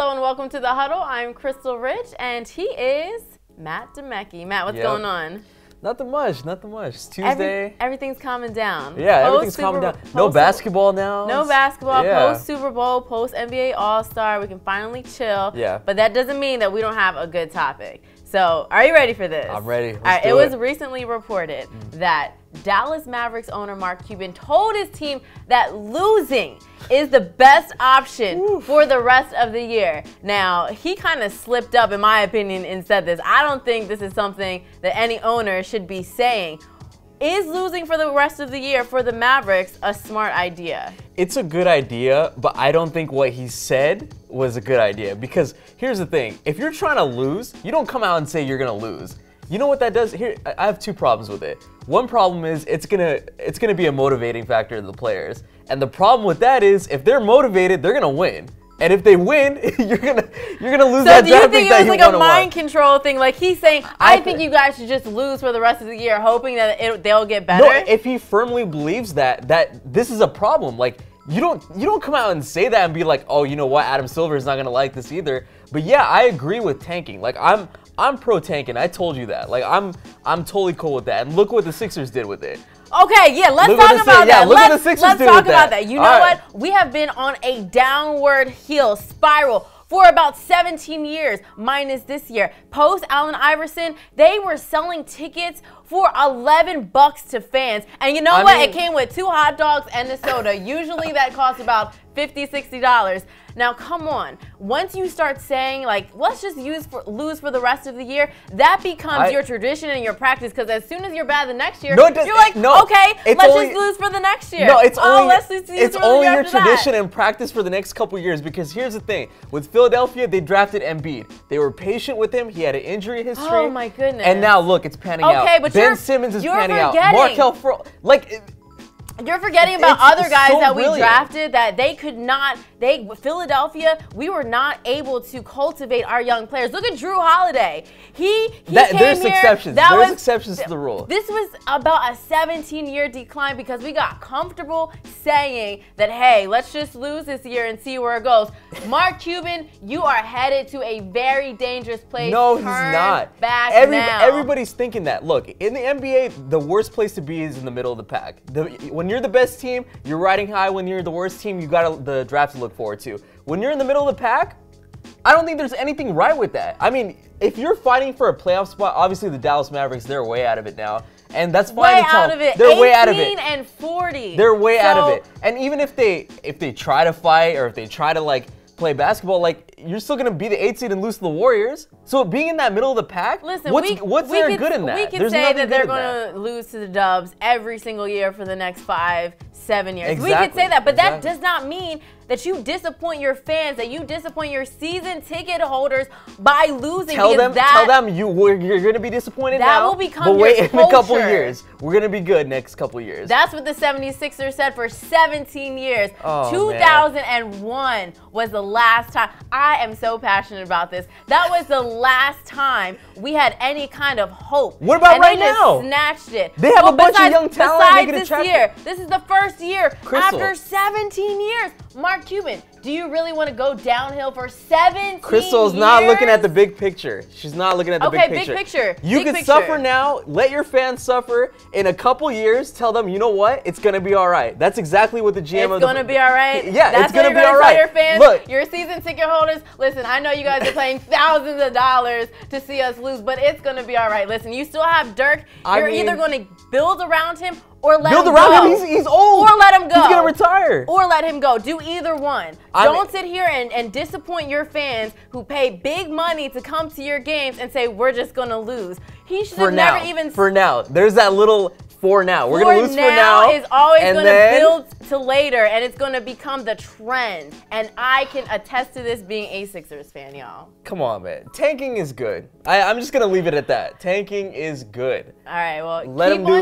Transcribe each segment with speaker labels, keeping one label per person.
Speaker 1: Hello and welcome to the Huddle. I'm Crystal Rich and he is Matt DeMecki. Matt, what's going on?
Speaker 2: Nothing much, nothing much. It's Tuesday.
Speaker 1: Everything's calming down.
Speaker 2: Yeah, everything's calming down. No basketball now.
Speaker 1: No basketball, post Super Bowl, post NBA All-Star. We can finally chill.
Speaker 2: Yeah.
Speaker 1: But that doesn't mean that we don't have a good topic. So, are you ready for this?
Speaker 2: I'm ready.
Speaker 1: It was recently reported that Dallas Mavericks owner Mark Cuban told his team that losing is the best option for the rest of the year. Now, he kind of slipped up, in my opinion, and said this. I don't think this is something that any owner should be saying. Is losing for the rest of the year for the Mavericks a smart idea?
Speaker 2: It's a good idea, but I don't think what he said was a good idea. Because here's the thing. If you're trying to lose, you don't come out and say you're going to lose. You know what that does? Here, I have two problems with it. One problem is it's gonna be a motivating factor to the players. And the problem with that is if they're motivated, they're gonna win. And if they win, you're gonna lose that draft pick that you want to win. So do you think it was
Speaker 1: like a mind control thing? Like he's saying, I think you guys should just lose for the rest of the year, hoping that they'll get better?
Speaker 2: No, if he firmly believes that this is a problem, like you don't come out and say that and be like, oh, you know what, Adam Silver is not gonna like this either. But yeah, I agree with tanking. Like I'm pro tanking. I told you that. Like I'm totally cool with that. And look what the Sixers did with it.
Speaker 1: Okay, yeah, let's talk about that. Let's talk about that. You know what? We have been on a downward heel spiral for about 17 years, minus this year. Post Allen Iverson, they were selling tickets for $11 to fans. And you know what? It came with 2 hot dogs and a soda. Usually that costs about $50, $60. Now, come on. Once you start saying, like, let's just lose for the rest of the year, that becomes your tradition and your practice. Because as soon as you're bad the next year, you're like, okay, let's just lose for the next year.
Speaker 2: No, it's only your tradition and practice for the next couple years. Because here's the thing. With Philadelphia, they drafted Embiid. They were patient with him. He had an injury history.
Speaker 1: Oh, my goodness.
Speaker 2: And now, look, it's panning out.
Speaker 1: Okay, but
Speaker 2: Ben Simmons is panning out. Markelle Fultz, like...
Speaker 1: You're forgetting about other guys that we drafted that they could not, Philadelphia, we were not able to cultivate our young players. Look at Drew Holiday.
Speaker 2: There's exceptions. There's exceptions to the rule.
Speaker 1: This was about a 17-year decline because we got comfortable saying that, hey, let's just lose this year and see where it goes. Mark Cuban, you are headed to a very dangerous place.
Speaker 2: No, he's not.
Speaker 1: Back now.
Speaker 2: Everybody's thinking that. Look, in the NBA, the worst place to be is in the middle of the pack. When you're the best team, you're riding high. When you're the worst team, you got the draft to look forward to. When you're in the middle of the pack, I don't think there's anything right with that. I mean, if you're fighting for a playoff spot, obviously the Dallas Mavericks, they're way out of it now. And that's fine to tell them. They're way out of it.
Speaker 1: 18 and 40.
Speaker 2: They're way out of it. And even if they try to fight or if they try to like play basketball, like you're still gonna be the 8th seed and lose to the Warriors. So being in that middle of the pack,
Speaker 1: listen,
Speaker 2: what's there good in that?
Speaker 1: We can say that they're gonna lose to the Dubs every single year for the next 5, 7 years.
Speaker 2: Exactly.
Speaker 1: We could say that, but that does not mean that you disappoint your fans, that you disappoint your season ticket holders by losing.
Speaker 2: Tell them you're going to be disappointed now.
Speaker 1: That will become
Speaker 2: but wait, in
Speaker 1: culture.
Speaker 2: a couple years, we're going to be good next couple years.
Speaker 1: That's what the 76ers said for 17 years.
Speaker 2: Oh,
Speaker 1: 2001 was the last time. I am so passionate about this. That was the last time we had any kind of hope.
Speaker 2: What about right now?
Speaker 1: They just snatched it.
Speaker 2: They have a bunch of young talent.
Speaker 1: Besides this year, this is the first year after 17 years. Mark Cuban, do you really want to go downhill for 17 years?
Speaker 2: Crystal's not looking at the big picture. She's not looking at the big picture.
Speaker 1: Okay, big picture.
Speaker 2: You can suffer now. Let your fans suffer. In a couple years, tell them, you know what? It's going to be all right. That's exactly what the GM
Speaker 1: It's going to be all right?
Speaker 2: Yeah, it's going to be all right.
Speaker 1: Tell your fans,
Speaker 2: look,
Speaker 1: your season ticket holders, listen, I know you guys are paying thousands of dollars to see us lose, but it's going to be all right. Listen, you still have Dirk. You're either going to build around him or let him go.
Speaker 2: Build around him. He's old.
Speaker 1: Or let him go.
Speaker 2: He's going to retire.
Speaker 1: Or let him go. Do either one. Don't sit here and disappoint your fans who pay big money to come to your games and say, we're just going to lose. He should have never even...
Speaker 2: For now. There's that little... For now. We're going to lose for now.
Speaker 1: Is always going to build to later, and it's going to become the trend. And I can attest to this being a Sixers fan, y'all.
Speaker 2: Come on, man. Tanking is good. I'm just going to leave it at that. Tanking is good.
Speaker 1: All right, well,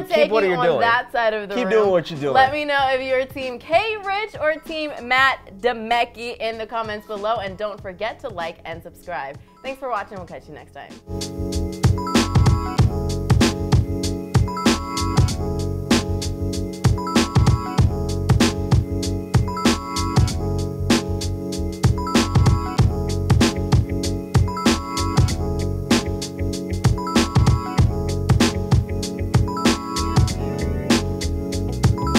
Speaker 2: keep what you're doing.
Speaker 1: That side of the room.
Speaker 2: Keep doing what you're doing.
Speaker 1: Let me know if you're Team K-Rich or Team Matt DeMecki in the comments below. And don't forget to like and subscribe. Thanks for watching. We'll catch you next time.